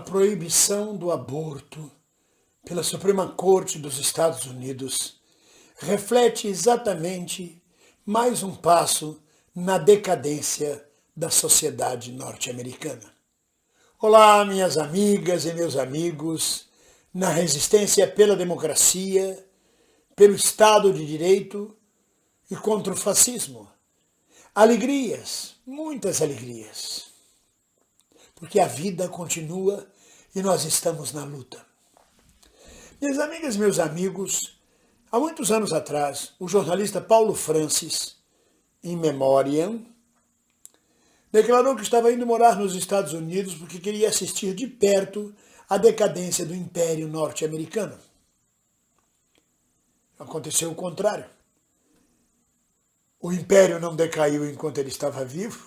proibição do aborto pela Suprema Corte dos Estados Unidos reflete exatamente mais um passo na decadência da sociedade norte-americana. Olá, minhas amigas e meus amigos, na resistência pela democracia, pelo Estado de Direito e contra o fascismo. Alegrias, muitas alegrias, porque a vida continua e nós estamos na luta. Minhas amigas e meus amigos, há muitos anos atrás, o jornalista Paulo Francis, in memoriam, declarou que estava indo morar nos Estados Unidos porque queria assistir de perto a decadência do Império Norte-Americano. Aconteceu o contrário. O Império não decaiu enquanto ele estava vivo.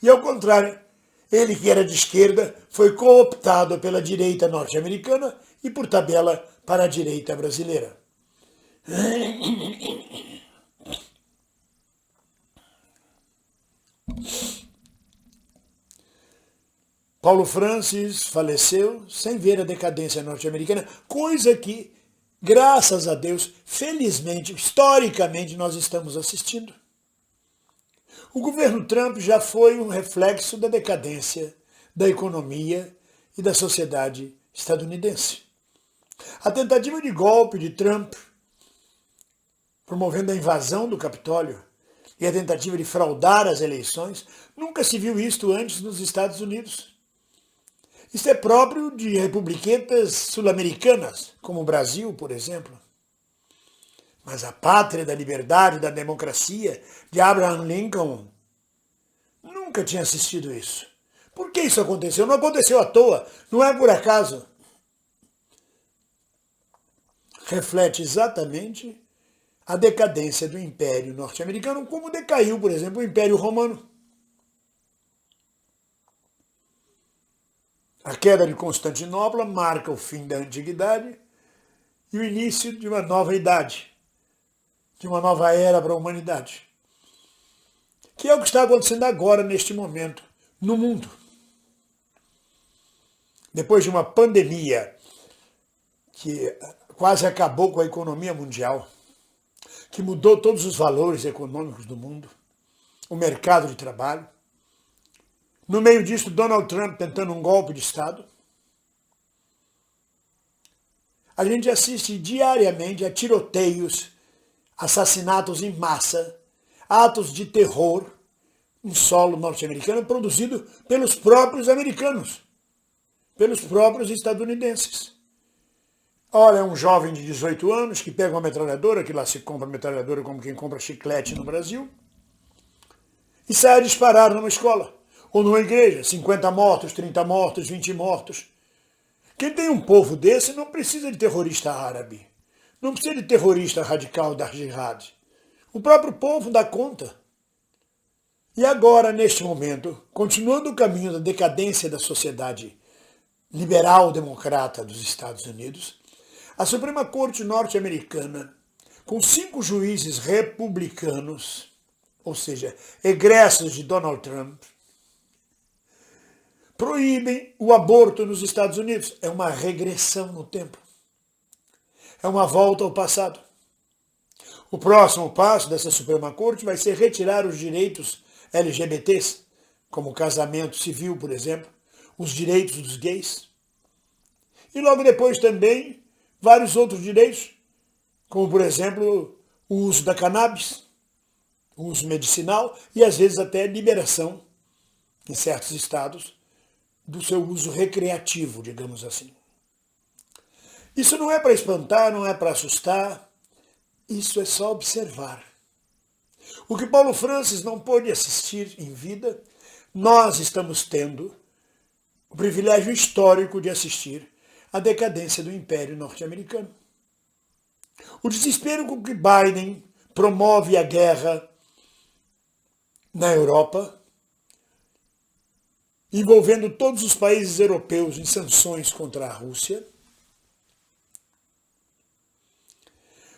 E ao contrário, ele que era de esquerda foi cooptado pela direita norte-americana e, por tabela, para a direita brasileira. Paulo Francis faleceu sem ver a decadência norte-americana, coisa que, graças a Deus, felizmente, historicamente, nós estamos assistindo. O governo Trump já foi um reflexo da decadência da economia e da sociedade estadunidense. A tentativa de golpe de Trump, promovendo a invasão do Capitólio, e a tentativa de fraudar as eleições, nunca se viu isto antes nos Estados Unidos. Isso é próprio de republiquetas sul-americanas, como o Brasil, por exemplo. Mas a pátria da liberdade e da democracia de Abraham Lincoln nunca tinha assistido isso. Por que isso aconteceu? Não aconteceu à toa, não é por acaso. Reflete exatamente a decadência do Império Norte-Americano, como decaiu, por exemplo, o Império Romano. A queda de Constantinopla marca o fim da Antiguidade e o início de uma nova idade, de uma nova era para a humanidade, que é o que está acontecendo agora, neste momento, no mundo. Depois de uma pandemia que quase acabou com a economia mundial, que mudou todos os valores econômicos do mundo, o mercado de trabalho. No meio disso, Donald Trump tentando um golpe de Estado. A gente assiste diariamente a tiroteios, assassinatos em massa, atos de terror em solo norte-americano produzido pelos próprios americanos, pelos próprios estadunidenses. Ora, é um jovem de 18 anos que pega uma metralhadora, que lá se compra metralhadora como quem compra chiclete no Brasil, e sai a disparar numa escola ou numa igreja. 50 mortos, 30 mortos, 20 mortos. Quem tem um povo desse não precisa de terrorista árabe, não precisa de terrorista radical da jihad. O próprio povo dá conta. E agora, neste momento, continuando o caminho da decadência da sociedade liberal-democrata dos Estados Unidos, a Suprema Corte norte-americana, com 5 juízes republicanos, ou seja, egressos de Donald Trump, proíbem o aborto nos Estados Unidos. É uma regressão no tempo. É uma volta ao passado. O próximo passo dessa Suprema Corte vai ser retirar os direitos LGBTs, como o casamento civil, por exemplo, os direitos dos gays. E logo depois também vários outros direitos, como, por exemplo, o uso da cannabis, o uso medicinal e, às vezes, até liberação, em certos estados, do seu uso recreativo, digamos assim. Isso não é para espantar, não é para assustar, isso é só observar. O que Paulo Francis não pôde assistir em vida, nós estamos tendo o privilégio histórico de assistir à decadência do Império Norte-Americano. O desespero com que Biden promove a guerra na Europa, envolvendo todos os países europeus em sanções contra a Rússia,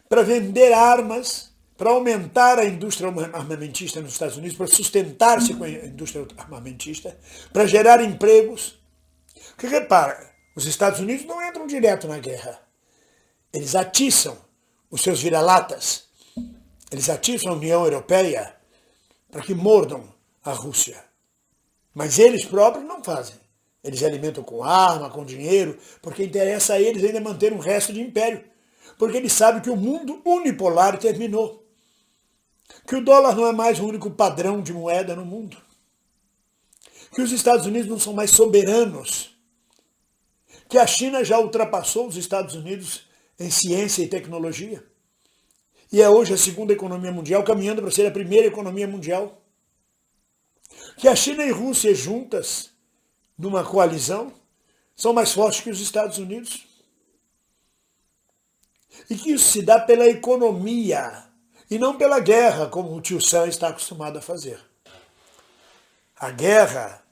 para vender armas, para aumentar a indústria armamentista nos Estados Unidos, para sustentar-se com a indústria armamentista, para gerar empregos, Porque repara, os Estados Unidos não entram direto na guerra. Eles atiçam os seus vira-latas. Eles atiçam a União Europeia para que mordam a Rússia. Mas eles próprios não fazem. Eles alimentam com arma, com dinheiro, porque interessa a eles ainda manter um resto de império. Porque eles sabem que o mundo unipolar terminou. Que o dólar não é mais o único padrão de moeda no mundo. Que os Estados Unidos não são mais soberanos. Que a China já ultrapassou os Estados Unidos em ciência e tecnologia. E é hoje a segunda economia mundial, caminhando para ser a primeira economia mundial. Que a China e a Rússia juntas, numa coalizão, são mais fortes que os Estados Unidos. E que isso se dá pela economia e não pela guerra, como o tio Sam está acostumado a fazer. A guerra,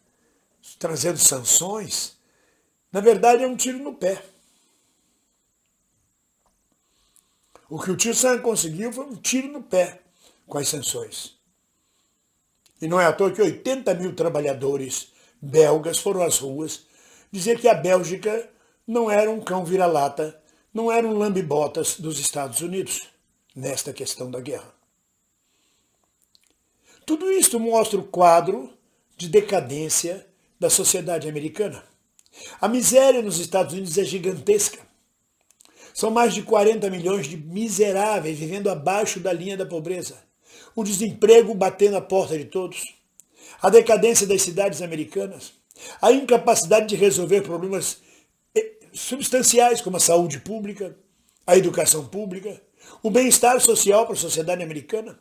trazendo sanções, na verdade é um tiro no pé. O que o tio Sam conseguiu foi um tiro no pé com as sanções. E não é à toa que 80 mil trabalhadores belgas foram às ruas dizer que a Bélgica não era um cão vira-lata, não era um lambe-botas dos Estados Unidos nesta questão da guerra. Tudo isto mostra o quadro de decadência da sociedade americana. A miséria nos Estados Unidos é gigantesca. São mais de 40 milhões de miseráveis vivendo abaixo da linha da pobreza. O desemprego batendo a porta de todos. A decadência das cidades americanas. A incapacidade de resolver problemas substanciais como a saúde pública, a educação pública, o bem-estar social para a sociedade americana.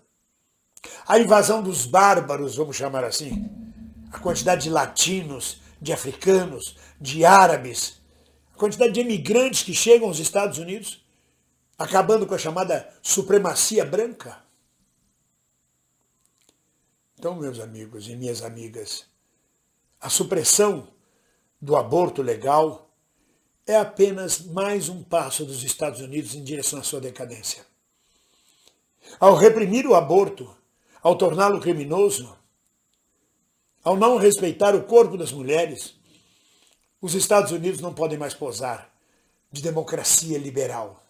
A invasão dos bárbaros, vamos chamar assim. A quantidade de latinos, de africanos, de árabes, a quantidade de imigrantes que chegam aos Estados Unidos, acabando com a chamada supremacia branca. Então, meus amigos e minhas amigas, a supressão do aborto legal é apenas mais um passo dos Estados Unidos em direção à sua decadência. Ao reprimir o aborto, ao torná-lo criminoso, ao não respeitar o corpo das mulheres, os Estados Unidos não podem mais posar de democracia liberal,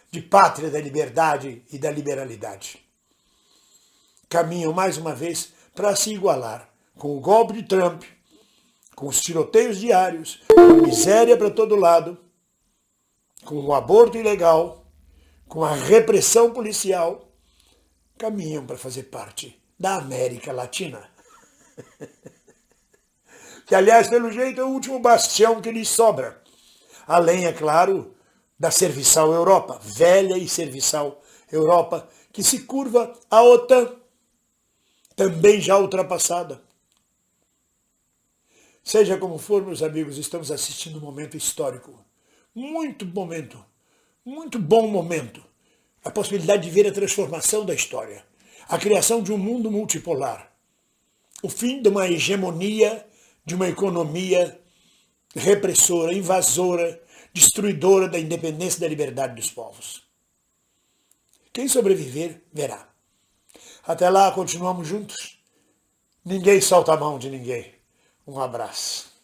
de pátria da liberdade e da liberalidade. Caminham mais uma vez para se igualar com o golpe de Trump, com os tiroteios diários, com a miséria para todo lado, com o aborto ilegal, com a repressão policial, caminham para fazer parte da América Latina. Que, aliás, pelo jeito, é o último bastião que lhes sobra. Além, é claro, da serviçal Europa, velha e serviçal Europa, que se curva à OTAN, também já ultrapassada. Seja como for, meus amigos, estamos assistindo um momento histórico. Muito bom momento. A possibilidade de ver a transformação da história. A criação de um mundo multipolar. O fim de uma hegemonia, de uma economia repressora, invasora, destruidora da independência e da liberdade dos povos. Quem sobreviver, verá. Até lá, continuamos juntos. Ninguém solta a mão de ninguém. Um abraço.